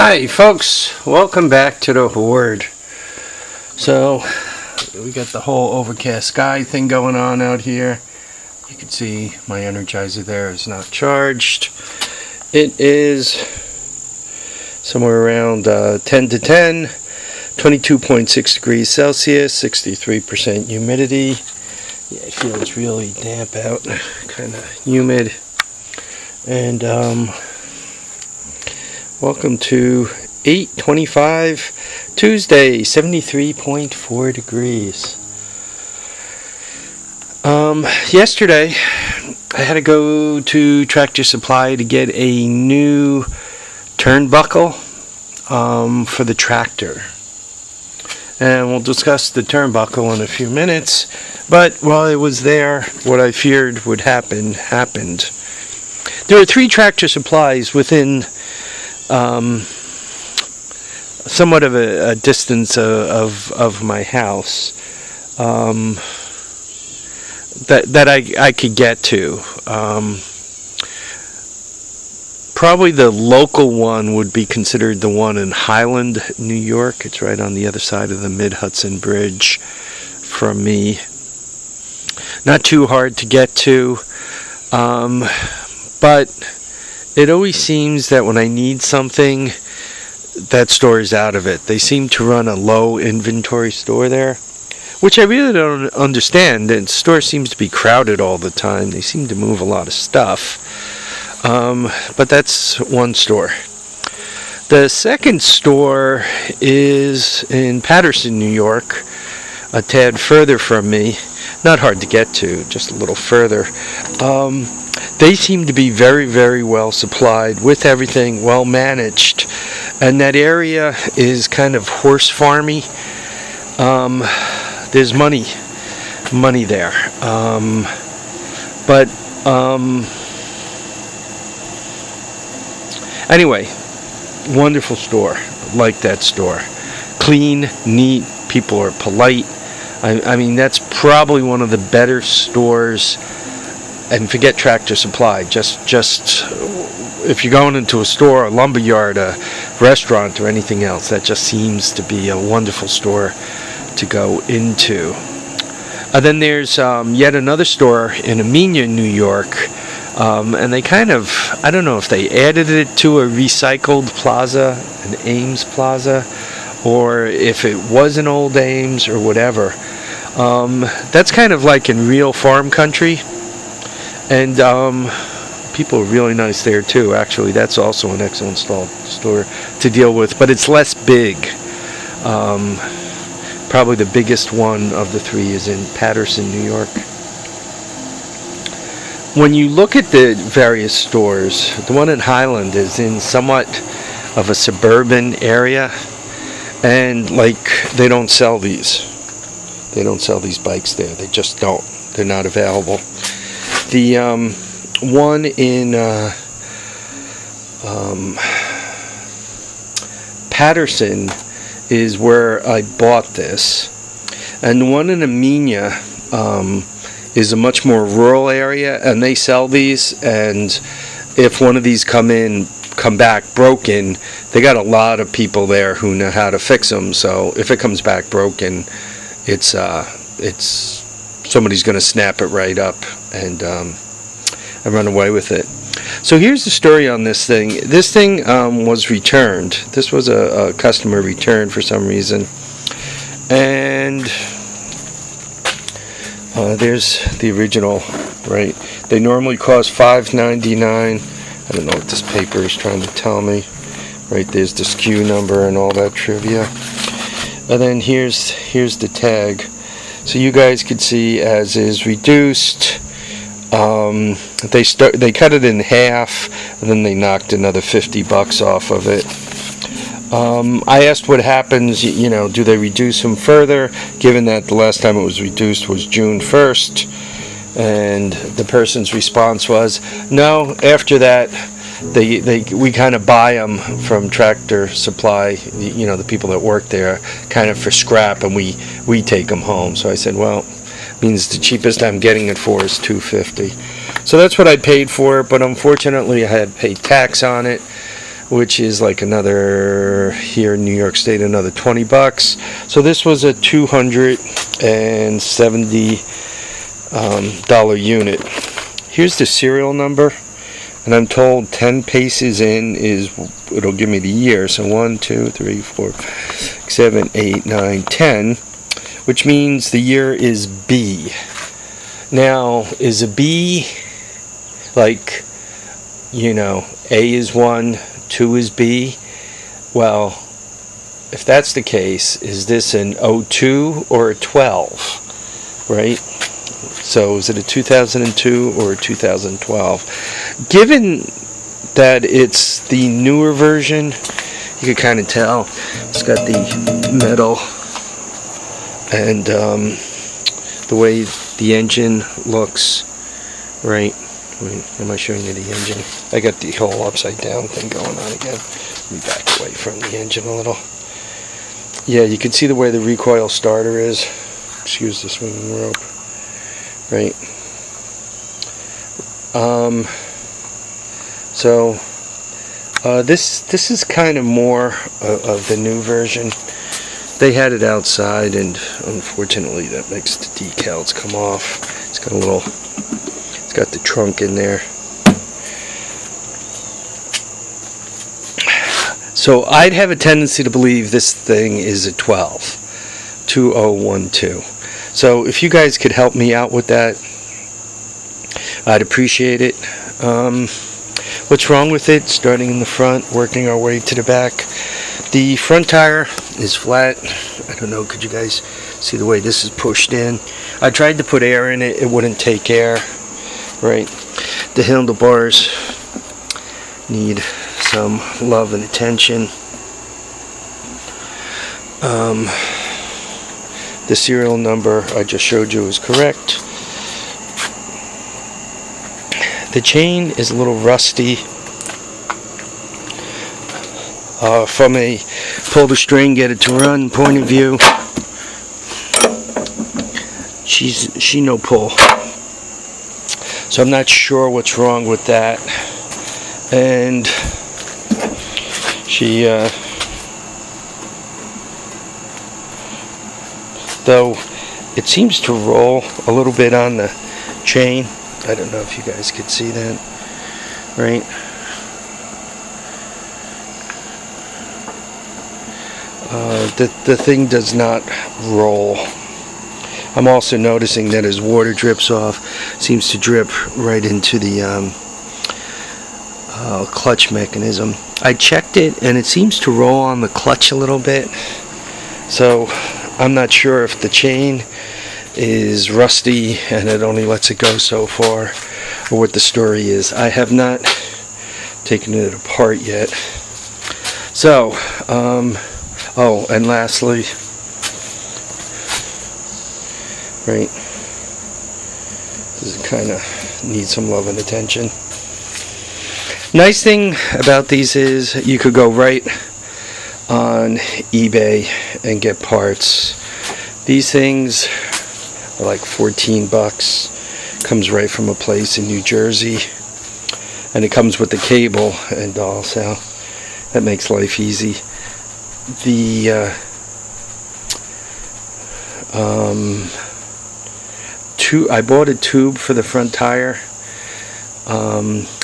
Hi folks, welcome back to the Horde. So we got the whole overcast sky thing going on out here. You can see my Energizer there is not charged. It is somewhere around 10 to 10, 22.6 degrees Celsius, 63% humidity. Yeah, it feels really damp out, kind of humid. And welcome to 8/25 Tuesday, 73.4 degrees. Yesterday I had to go to Tractor Supply to get a new turnbuckle for the tractor. And we'll discuss the turnbuckle in a few minutes. But while I was there, what I feared would happen happened. There are 3 Tractor Supplies within somewhat of a distance of my house that I could get to. Probably the local one would be considered the one in Highland, New York. It's right on the other side of the Mid-Hudson Bridge from me. Not too hard to get to, but it always seems that when I need something, that store is out of it. They seem to run a low inventory store there, which I really don't understand. The store seems to be crowded all the time. They seem to move a lot of stuff. But that's one store. The second store is in Paterson, New York, a tad further from me. Not hard to get to, just a little further. They seem to be very, very well supplied with everything, well managed. And that area is kind of horse farmy. There's money there. Anyway, wonderful store. Like that store. Clean, neat, people are polite. I mean, that's probably one of the better stores. And forget Tractor Supply. Just if you're going into a store, a lumber yard, a restaurant, or anything else, that just seems to be a wonderful store to go into. Then there's yet another store in Amenia, New York, and they kind of, I don't know if they added it to a recycled plaza, an Ames Plaza, or if it was an old Ames or whatever. That's kind of like in real farm country. And people are really nice there too. Actually, that's also an excellent store to deal with, but it's less big. Probably the biggest one of the 3 is in Paterson, New York. When you look at the various stores, the one in Highland is in somewhat of a suburban area, and they don't sell these. They don't sell these bikes there. They just don't. They're not available. The one in Paterson is where I bought this, and the one in Amenia is a much more rural area, and they sell these. And if one of these come back broken, they got a lot of people there who know how to fix them. So if it comes back broken, it's somebody's going to snap it right up and run away with it. So here's the story on this thing. This thing was returned. This was a customer return for some reason. And there's the original, right? They normally cost $5.99. I don't know what this paper is trying to tell me. Right, there's the SKU number and all that trivia. And then here's the tag. So you guys could see as is reduced. They cut it in half, and then they knocked another $50 off of it. I asked what happens, do they reduce them further, given that the last time it was reduced was June 1st, and the person's response was, no, after that, we kind of buy them from Tractor Supply, the people that work there, kind of for scrap, and we take them home. So I said, well, means the cheapest I'm getting it for is $2.50. So that's what I paid for it, but unfortunately I had paid tax on it. which is like another, here in New York State, another $20. So this was a $270 dollar unit. Here's the serial number, and I'm told 10 paces in is, it'll give me the year. So 1, 2, 3, 4, 6, 7, 8, 9, 10, which means the year is B. Now, is a B like, you know, A is 1, 2 is B? Well, if that's the case, is this an 02 or a 12, right? So is it a 2002 or a 2012? Given that it's the newer version, you can kind of tell it's got the metal and the way the engine looks, right? I mean, am I showing you the engine? I got the whole upside down thing going on again. Let me back away from the engine a little. Yeah, you can see the way the recoil starter is. Excuse the swinging rope. Right. So this is kind of more of the new version. They had it outside, and unfortunately that makes the decals come off. It's got a little, it's got the trunk in there. So I'd have a tendency to believe this thing is a 2012. So if you guys could help me out with that, I'd appreciate it. What's wrong with it? Starting in the front, working our way to the back. The front tire is flat. I don't know, could you guys see the way this is pushed in? I tried to put air in it, it wouldn't take air, right? The handlebars need some love and attention. The serial number I just showed you is correct. The chain is a little rusty. From a pull the string, get it to run point of view, she no pull. So I'm not sure what's wrong with that. And she though it seems to roll a little bit on the chain. I don't know if you guys could see that, right? The thing does not roll. I'm also noticing that as water drips off, it seems to drip right into the clutch mechanism. I checked it, and it seems to roll on the clutch a little bit. So I'm not sure if the chain is rusty and it only lets it go so far, or what the story is. I have not taken it apart yet. So, oh, and lastly, right, this kind of needs some love and attention. Nice thing about these is you could go right on eBay and get parts. These things are like $14. Comes right from a place in New Jersey, and it comes with the cable and all, so that makes life easy. The I bought a tube for the front tire.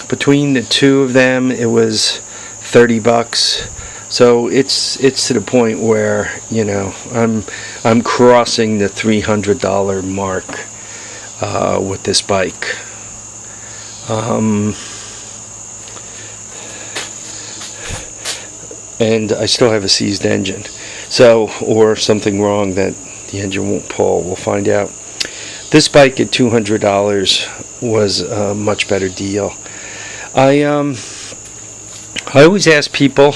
Between the two of them, it was $30. So it's to the point where, you know, I'm crossing the $300 mark with this bike. And I still have a seized engine, so, or something wrong that the engine won't pull. We'll find out. This bike at $200 was a much better deal. I always ask people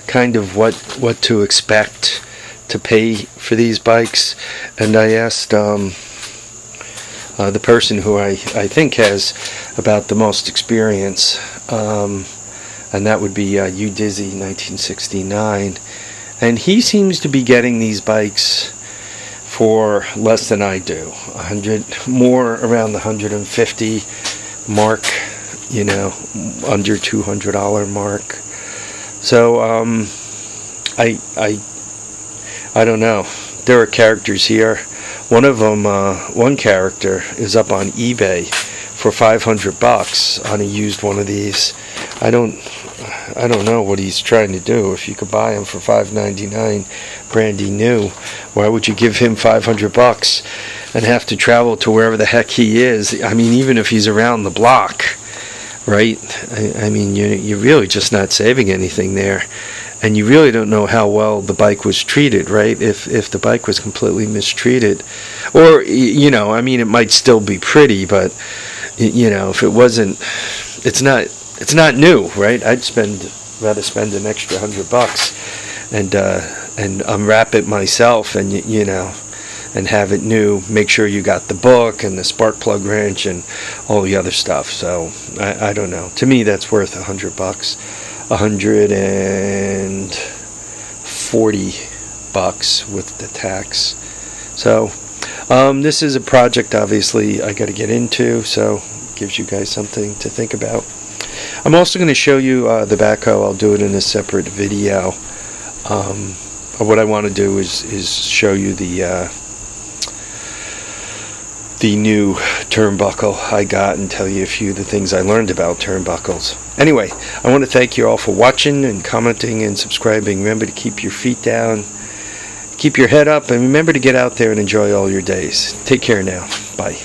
kind of what to expect to pay for these bikes, and I asked the person who I think has about the most experience, and that would be Dizzy 1969, and he seems to be getting these bikes for less than I do. 100 more, around the 150 mark, you know, under $200 mark. So I don't know. There are characters here. One of them, one character is up on eBay for $500 on a used one of these. I don't know what he's trying to do. If you could buy him for $5.99 brandy new, why would you give him $500 and have to travel to wherever the heck he is? I mean, even if he's around the block, right? I mean, you're really just not saving anything there. And you really don't know how well the bike was treated, right? If the bike was completely mistreated, or I mean, it might still be pretty, but if it wasn't, it's not new, right? I'd rather spend an extra $100 and unwrap it myself, and and have it new. Make sure you got the book and the spark plug wrench and all the other stuff. So I don't know. To me, that's worth $100. $140 with the tax. So this is a project, obviously, I got to get into, so it gives you guys something to think about. I'm also going to show you the backhoe. I'll do it in a separate video. What I want to do is show you the new turnbuckle I got and tell you a few of the things I learned about turnbuckles. Anyway, I want to thank you all for watching and commenting and subscribing. Remember to keep your feet down, keep your head up, and remember to get out there and enjoy all your days. Take care now. Bye.